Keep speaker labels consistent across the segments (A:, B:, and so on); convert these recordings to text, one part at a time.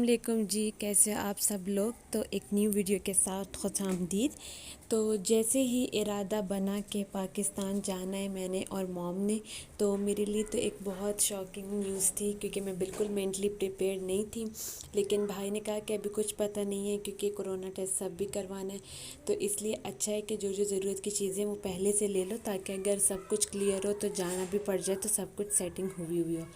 A: वालेकुम जी, कैसे आप सब लोग। तो एक न्यू वीडियो के साथ खुशामदीद। तो जैसे ही इरादा बना कि पाकिस्तान जाना है मैंने और मॉम ने, तो मेरे लिए तो एक बहुत शॉकिंग न्यूज़ थी क्योंकि मैं बिल्कुल मेंटली प्रिपेयर्ड नहीं थी। लेकिन भाई ने कहा कि अभी कुछ पता नहीं है क्योंकि कोरोना टेस्ट सब भी करवाना है, तो इसलिए अच्छा है कि जो जो ज़रूरत की चीज़ें वो पहले से ले लो ताकि अगर सब कुछ क्लियर हो तो जाना भी पड़ जाए तो सब कुछ सेटिंग हुई हुई हो।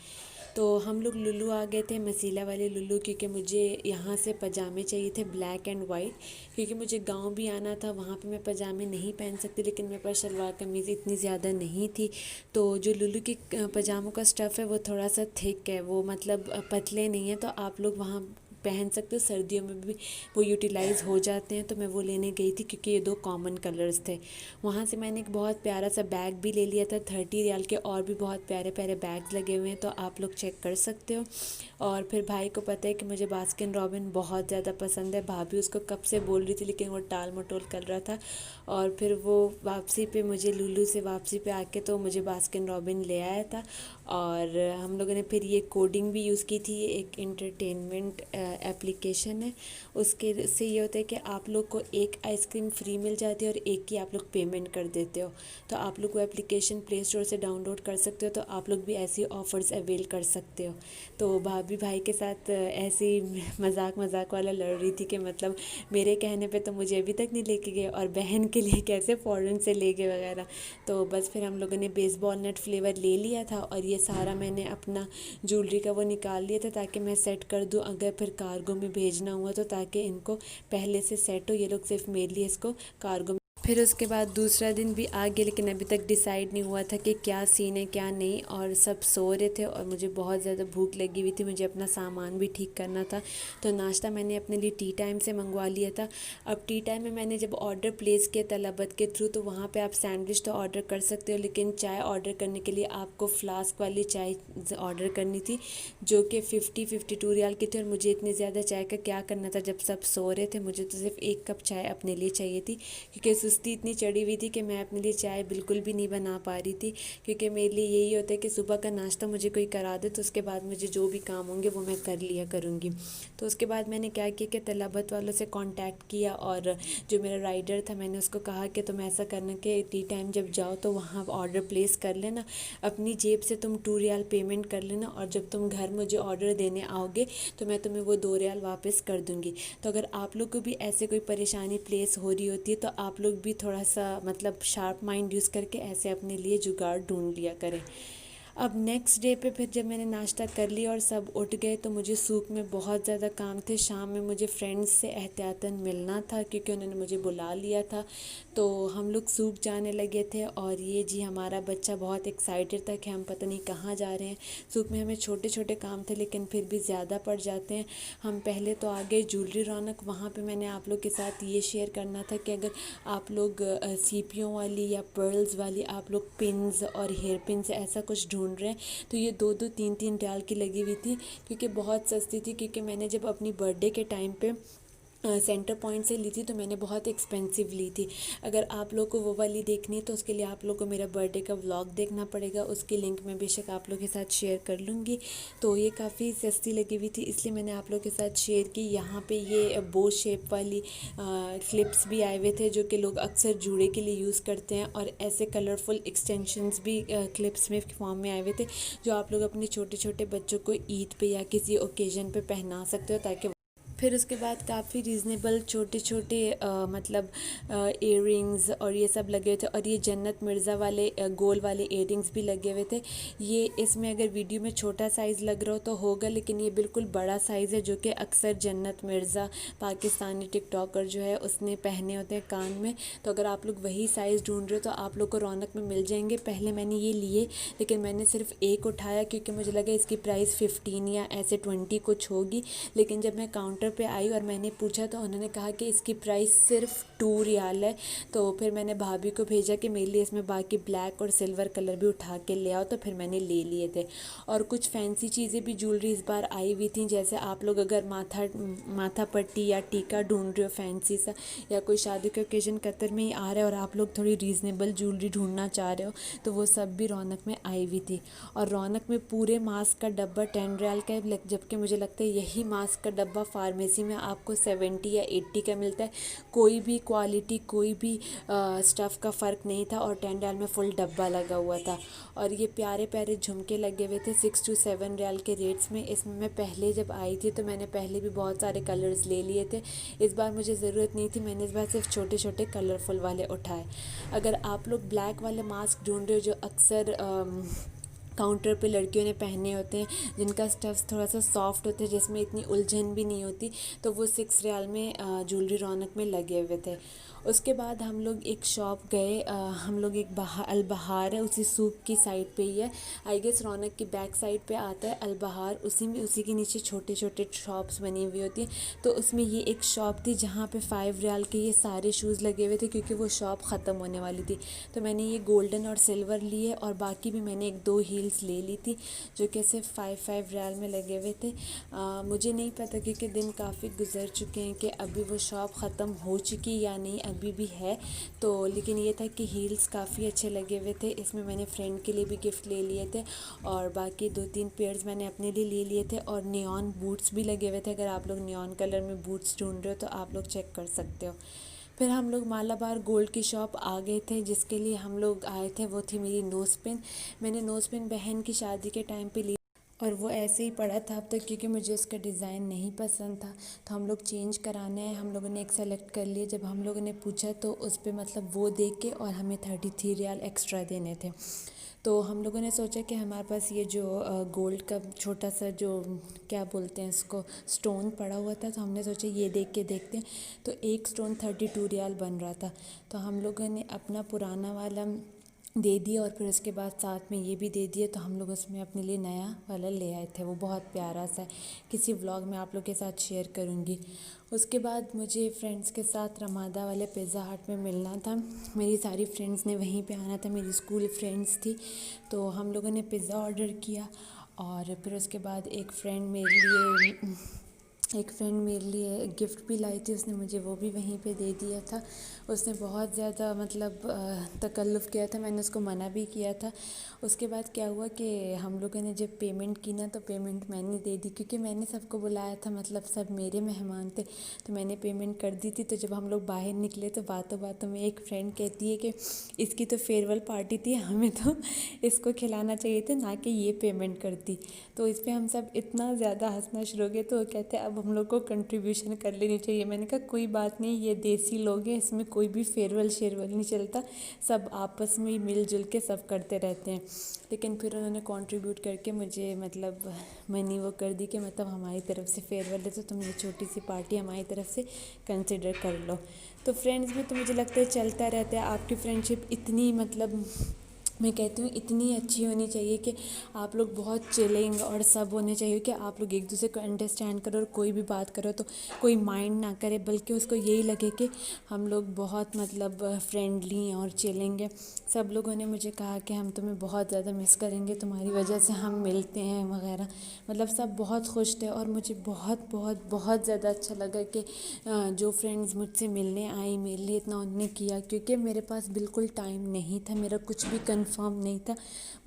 A: तो हम लोग लुलु आ गए थे, मसीला वाले लुलु, क्योंकि मुझे यहाँ से पजामे चाहिए थे ब्लैक एंड वाइट, क्योंकि मुझे गांव भी आना था। वहाँ पे मैं पजामे नहीं पहन सकती, लेकिन मेरे पास शलवार कमीज़ इतनी ज़्यादा नहीं थी। तो जो लुलु की पजामों का स्टफ़ है वो थोड़ा सा थिक है, वो मतलब पतले नहीं है, तो आप लोग वहाँ पहन सकते हो। सर्दियों में भी वो यूटिलाइज़ हो जाते हैं, तो मैं वो लेने गई थी क्योंकि ये दो कॉमन कलर्स थे। वहाँ से मैंने एक बहुत प्यारा सा बैग भी ले लिया था 30 रियाल के, और भी बहुत प्यारे प्यारे बैग्स लगे हुए हैं, तो आप लोग चेक कर सकते हो। और फिर भाई को पता है कि मुझे बास्किन रॉबिन बहुत ज़्यादा पसंद है, भाभी उसको कब से बोल रही थी लेकिन वो टाल मटोल कर रहा था। और फिर वो वापसी पे मुझे लुलु से वापसी पे आके तो मुझे बास्किन रॉबिन ले आया था। और हम लोगों ने फिर ये कोडिंग भी यूज़ की थी। ये एक इंटरटेनमेंट एप्लीकेशन है, उसके से ये होता है कि आप लोग को एक आइसक्रीम फ्री मिल जाती है और एक की आप लोग पेमेंट कर देते हो। तो आप लोग वो एप्लीकेशन प्ले स्टोर से डाउनलोड कर सकते हो, तो आप लोग भी ऐसी ऑफ़र्स अवेल कर सकते हो। तो भाभी भाई के साथ ऐसे ही मजाक मजाक वाला लड़ रही थी कि मतलब मेरे कहने पे तो मुझे अभी तक नहीं लेके गए और बहन के लिए कैसे फ़ॉरेन से ले गए वगैरह। तो बस फिर हम लोगों ने बेसबॉल नट फ्लेवर ले लिया था, और ये सारा मैंने अपना ज्वेलरी का वो निकाल लिया था ताकि मैं सेट कर दूँ अगर फिर कार्गो में भेजना हुआ तो, ताकि इनको पहले से सेट हो। ये लोग सिर्फ मेरे लिए इसको कार्गो। फिर उसके बाद दूसरा दिन भी आ गया, लेकिन अभी तक डिसाइड नहीं हुआ था कि क्या सीन है क्या नहीं, और सब सो रहे थे और मुझे बहुत ज़्यादा भूख लगी हुई थी। मुझे अपना सामान भी ठीक करना था, तो नाश्ता मैंने अपने लिए टी टाइम से मंगवा लिया था। अब टी टाइम में मैंने जब ऑर्डर प्लेस किया तलबत के थ्रू, तो वहाँ पे आप सैंडविच तो ऑर्डर कर सकते हो, लेकिन चाय ऑर्डर करने के लिए आपको फ्लास्क वाली चाय ऑर्डर करनी थी, जो कि 52 रियाल की थी। और मुझे इतनी ज़्यादा चाय का क्या करना था, जब सब सो रहे थे मुझे तो सिर्फ एक कप चाय अपने लिए चाहिए थी, क्योंकि सुस्ती इतनी चढ़ी हुई थी कि मैं अपने लिए चाय बिल्कुल भी नहीं बना पा रही थी। क्योंकि मेरे लिए यही होता है कि सुबह का नाश्ता मुझे कोई करा दे, तो उसके बाद मुझे जो भी काम होंगे वो मैं कर लिया करूँगी। तो उसके बाद मैंने क्या किया कि तलबत वालों से कांटेक्ट किया, और जो मेरा राइडर था मैंने उसको कहा कि तुम ऐसा करना कि टी टाइम जब जाओ तो वहाँ ऑर्डर प्लेस कर लेना, अपनी जेब से तुम 2 रियाल पेमेंट कर लेना, और जब तुम घर मुझे ऑर्डर देने आओगे तो मैं तुम्हें वो 2 रियाल वापस कर दूँगी। तो अगर आप लोग को भी ऐसे कोई परेशानी प्लेस हो रही होती है तो आप लोग भी थोड़ा सा मतलब शार्प माइंड यूज़ करके ऐसे अपने लिए जुगाड़ ढूंढ लिया करें। अब नेक्स्ट डे पे फिर जब मैंने नाश्ता कर लिया और सब उठ गए, तो मुझे सूक में बहुत ज़्यादा काम थे। शाम में मुझे फ्रेंड्स से एहतियातन मिलना था क्योंकि उन्होंने मुझे बुला लिया था। तो हम लोग सूक जाने लगे थे, और ये जी हमारा बच्चा बहुत एक्साइटेड था कि हम पता नहीं कहाँ जा रहे हैं। सूक में हमें छोटे छोटे काम थे लेकिन फिर भी ज़्यादा पड़ जाते हैं। हम पहले तो आ गए ज्वेलरी रौनक। वहाँ पे मैंने आप लोग के साथ ये शेयर करना था कि अगर आप लोग सीपियों वाली या पर्ल्स वाली आप लोग पिन्स और हेयर पिन्स ऐसा कुछ ढूंढ रहे हैं, तो ये 2-2 3-3 रियाल की लगी हुई थी, क्योंकि बहुत सस्ती थी। क्योंकि मैंने जब अपनी बर्थडे के टाइम पे सेंटर पॉइंट से ली थी तो मैंने बहुत एक्सपेंसिव ली थी। अगर आप लोग को वो वाली देखनी है तो उसके लिए आप लोग को मेरा बर्थडे का व्लॉग देखना पड़ेगा, उसकी लिंक मैं बेशक आप लोग के साथ शेयर कर लूँगी। तो ये काफ़ी सस्ती लगी हुई थी, इसलिए मैंने आप लोग के साथ शेयर की। यहाँ पे ये बो शेप वाली क्लिप्स भी आए हुए थे जो कि लोग अक्सर जूड़े के लिए यूज़ करते हैं, और ऐसे कलरफुल एक्सटेंशंस भी क्लिप्स में फॉर्म में आए हुए थे, जो आप लोग अपने छोटे छोटे बच्चों को ईद पे या किसी ओकेज़न पे पहना सकते हो। ताकि फिर उसके बाद काफ़ी रीज़नेबल छोटे छोटे मतलब इयररिंग्स और ये सब लगे हुए थे, और ये जन्नत मिर्ज़ा वाले गोल वाले इयररिंग्स भी लगे हुए थे। ये इसमें अगर वीडियो में छोटा साइज़ लग रहा हो तो होगा, लेकिन ये बिल्कुल बड़ा साइज़ है, जो कि अक्सर जन्नत मिर्ज़ा पाकिस्तानी टिकटॉकर जो है उसने पहने होते हैं कान में। तो अगर आप लोग वही साइज़ ढूंढ रहे हो तो आप लोग को रौनक में मिल जाएंगे। पहले मैंने ये लिए, लेकिन मैंने सिर्फ एक उठाया क्योंकि मुझे लगा इसकी प्राइस 15 या ऐसे 20 कुछ होगी, लेकिन जब मैं काउंटर काउंटर पे आई और मैंने पूछा तो उन्होंने कहा कि इसकी प्राइस सिर्फ 2 रियाल है। तो फिर मैंने भाभी को भेजा कि मेरे लिए इसमें बाकी ब्लैक और सिल्वर कलर भी उठा के ले आओ, तो फिर मैंने ले लिए थे। और कुछ फैंसी चीज़ें भी ज्वेलरी इस बार आई हुई थी, जैसे आप लोग अगर माथा पट्टी या टीका ढूंढ रहे हो फैंसी सा, या कोई शादी का ओकेजन कतर में ही आ रहा है और आप लोग थोड़ी रीज़नेबल ज्वेलरी ढूंढना चाह रहे हो, तो वो सब भी रौनक में आई हुई थी। और रौनक में पूरे मास्क का डब्बा 10 रियाल का है, जबकि मुझे लगता है यही मास्क का डब्बा फार्मेसी में आपको 70 या 80 का मिलता है। कोई भी क्वालिटी, कोई भी स्टफ़ का फ़र्क नहीं था और 10 रियाल में फुल डब्बा लगा हुआ था। और ये प्यारे प्यारे झुमके लगे हुए थे 6 to 7 रियाल के रेट्स में। इसमें मैं पहले जब आई थी तो मैंने पहले भी बहुत सारे कलर्स ले लिए थे, इस बार मुझे ज़रूरत नहीं थी, मैंने इस बार सिर्फ छोटे छोटे कलरफुल वाले उठाए। अगर आप लोग ब्लैक वाले मास्क ढूंढ रहे हो जो अक्सर काउंटर पे लड़कियों ने पहने होते हैं, जिनका स्टफ़ थोड़ा सा सॉफ्ट होता है, जिसमें इतनी उलझन भी नहीं होती, तो वो 6 रियाल में ज्वेलरी रौनक में लगे हुए थे। उसके बाद हम लोग एक शॉप गए, हम लोग एक अल बहार है, उसी सूक की साइड पे ही है, आई गेस रौनक की बैक साइड पे आता है अल बहार, उसी के नीचे छोटे छोटे शॉप्स बनी हुई होती हैं। तो उसमें ये एक शॉप थी जहाँ पे 5 रियाल के ये सारे शूज़ लगे हुए थे, क्योंकि वो शॉप ख़त्म होने वाली थी। तो मैंने ये गोल्डन और सिल्वर लिए और बाकी भी मैंने 1-2 हील्स ले ली थी जो कि सिर्फ 5 रियाल में लगे हुए थे। मुझे नहीं पता क्योंकि दिन काफ़ी गुजर चुके हैं कि अभी वो शॉप ख़त्म हो चुकी या नहीं, अभी भी है तो। लेकिन ये था कि हील्स काफ़ी अच्छे लगे हुए थे, इसमें मैंने फ्रेंड के लिए भी गिफ्ट ले लिए थे और बाकी 2-3 पेयर्स मैंने अपने लिए ले लिए थे। और नियॉन बूट्स भी लगे हुए थे, अगर आप लोग नियॉन कलर में बूट्स ढूंढ रहे हो तो आप लोग चेक कर सकते हो। फिर हम लोग मालाबार गोल्ड की शॉप आ गए थे, जिसके लिए हम लोग आए थे वो थी मेरी नोज़ पिन। मैंने नोज़ पिन बहन की शादी के टाइम पे ली और वो ऐसे ही पड़ा था अब तक, क्योंकि मुझे उसका डिज़ाइन नहीं पसंद था। तो हम लोग चेंज कराने हैं, हम लोगों ने एक सेलेक्ट कर लिया। जब हम लोगों ने पूछा तो उस पर मतलब वो दे के और हमें 33 रियाल एक्स्ट्रा देने थे। तो हम लोगों ने सोचा कि हमारे पास ये जो गोल्ड का छोटा सा जो क्या बोलते हैं इसको स्टोन पड़ा हुआ था, तो हमने सोचा ये देख के देखते हैं। तो एक स्टोन 32 रियाल बन रहा था, तो हम लोगों ने अपना पुराना वाला दे दिया और फिर उसके बाद साथ में ये भी दे दिया। तो हम लोग उसमें अपने लिए नया वाला ले आए थे, वो बहुत प्यारा सा है, किसी व्लॉग में आप लोग के साथ शेयर करूँगी। उसके बाद मुझे फ्रेंड्स के साथ रमादा वाले पिज़्ज़ा हट में मिलना था। मेरी सारी फ्रेंड्स ने वहीं पे आना था, मेरी स्कूल फ्रेंड्स थी, तो हम लोगों ने पिज़्ज़ा ऑर्डर किया। और फिर उसके बाद एक फ्रेंड मेरे लिए गिफ्ट भी लाई थी, उसने मुझे वो भी वहीं पे दे दिया था। उसने बहुत ज़्यादा मतलब तकल्लुफ़ किया था, मैंने उसको मना भी किया था। उसके बाद क्या हुआ कि हम लोगों ने जब पेमेंट की ना, तो पेमेंट मैंने दे दी, क्योंकि मैंने सबको बुलाया था, मतलब सब मेरे मेहमान थे, तो मैंने पेमेंट कर दी थी। तो जब हम लोग बाहर निकले तो बातों बातों में एक फ्रेंड कहती है कि इसकी तो फेयरवेल पार्टी थी, हमें तो इसको खिलाना चाहिए था, ना कि ये पेमेंट करती। तो इस पर हम सब इतना ज़्यादा हंसना शुरू हो गए। तो वो कहते हैं अब हम लोग को कंट्रीब्यूशन कर लेनी चाहिए। मैंने कहा कोई बात नहीं, ये देसी लोग हैं, इसमें कोई भी फेयरवेल शेरवेल नहीं चलता, सब आपस में ही मिलजुल के सब करते रहते हैं। लेकिन फिर उन्होंने कंट्रीब्यूट करके मुझे मतलब मनी वो कर दी कि मतलब हमारी तरफ से फेयरवेल है, तो तुम ये छोटी सी पार्टी हमारी तरफ से कंसिडर कर लो। तो फ्रेंड्स में तो मुझे लगता है चलता रहता है, आपकी फ्रेंडशिप इतनी मतलब मैं कहती हूँ इतनी अच्छी होनी चाहिए कि आप लोग बहुत चिलिंग और सब होने चाहिए कि आप लोग एक दूसरे को अंडरस्टैंड करो और कोई भी बात करो तो कोई माइंड ना करे, बल्कि उसको यही लगे कि हम लोग बहुत मतलब फ्रेंडली हैं और चिलिंग है। सब लोगों ने मुझे कहा कि हम तुम्हें बहुत ज़्यादा मिस करेंगे, तुम्हारी वजह से हम मिलते हैं वगैरह, मतलब सब बहुत खुश थे। और मुझे बहुत बहुत बहुत ज़्यादा अच्छा लगा कि जो फ्रेंड्स मुझसे मिलने आई मेरे लिए इतना उन्होंने किया, क्योंकि मेरे पास बिल्कुल टाइम नहीं था, मेरा कुछ भी कंफर्म नहीं था,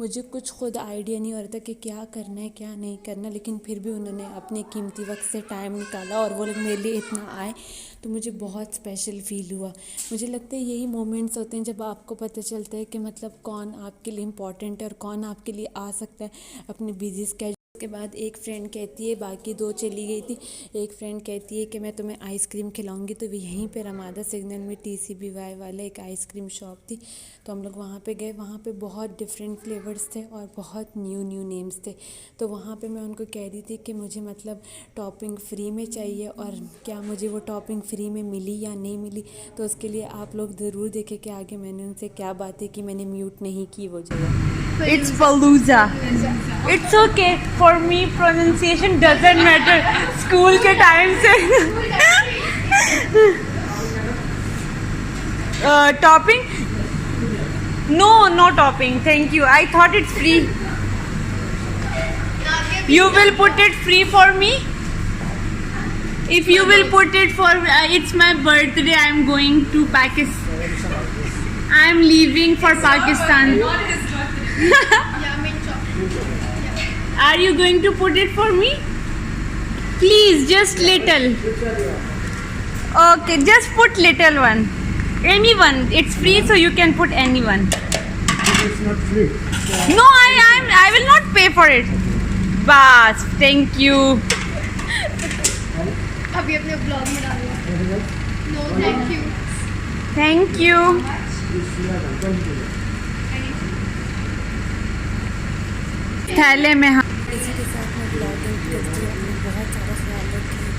A: मुझे कुछ खुद आइडिया नहीं हो रहा था कि क्या करना है क्या नहीं करना। लेकिन फिर भी उन्होंने अपने कीमती वक्त से टाइम निकाला और वो लोग मेरे लिए इतना आए, तो मुझे बहुत स्पेशल फ़ील हुआ। मुझे लगता है यही मोमेंट्स होते हैं जब आपको पता चलता है कि मतलब कौन आपके लिए इम्पोर्टेंट है और कौन आपके लिए आ सकता है अपने बिजी स्केड्यूल के बाद। एक फ्रेंड कहती है, बाकी 2 चली गई थी, एक फ्रेंड कहती है कि मैं तुम्हें आइसक्रीम खिलाऊंगी। तो यहीं पे रमादा सिग्नल में TCBY वाला एक आइसक्रीम शॉप थी, तो हम लोग वहाँ पे गए। वहाँ पे बहुत डिफरेंट फ्लेवर्स थे और बहुत न्यू नेम्स थे। तो वहाँ पे मैं उनको कह रही थी कि मुझे मतलब टॉपिंग फ्री में चाहिए और क्या मुझे वो टॉपिंग फ्री में मिली या नहीं मिली। तो उसके लिए आप लोग ज़रूर देखें कि आगे मैंने उनसे क्या बातें की, मैंने म्यूट नहीं की वो जगह। It's Palooza. It's okay for me. Pronunciation doesn't matter. School के time से. Topping? No, no topping. Thank you. I thought it's free. You will put it free for me? If you will put it for it's my birthday. I'm going to Pakistan. I'm leaving for Pakistan. Are you going to put it for me? Please, just little. Okay, just put little one. Anyone. It's free, so you can put anyone.
B: It's not free.
A: No, I will not pay for it. Bas, thank you.
C: अभी अपने blog में डालूंगा. No, thank you.
A: Thank you. थैले में हाँ. इसी के साथ मैं ब्लॉगिंग करती हूँ. अपना बहुत सारा ख्याल रखिए.